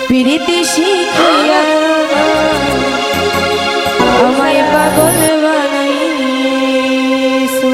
প্রীতি শিখিয়া আমায় পাগল বানাইছো।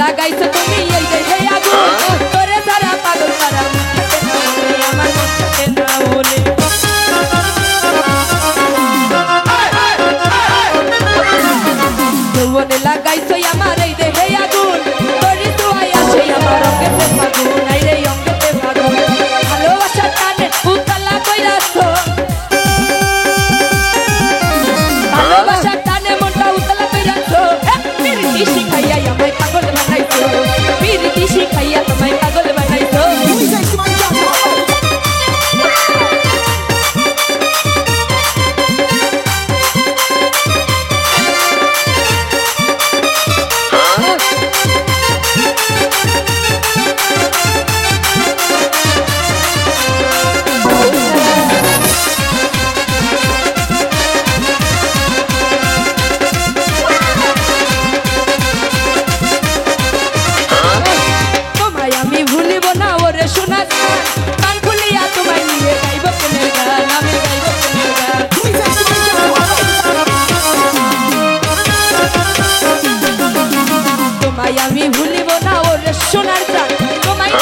লাগাইছো তুমি এই যে হে আগুন তোরে সারা পাগল সারা আমার মনটাকে না বলে যৌবনে লাগাইছো আমার এই যে হে আগুন তোরে তো আসে আমার অঙ্গেতে ফাগুন নাই রে অঙ্গেতে ফাগুন ভালোবাসার টানে উতলা কইরাছো ভালোবাসার টানে মনটা উতলা কইরাছো প্রীতি শিখাইয়া আমায় পাগল বানাইছো প্রীতি শিখাইয়া তোমায় পাগল বানাইছো আমি ভুলিব না ওর সোনার চাঁদ তোমায়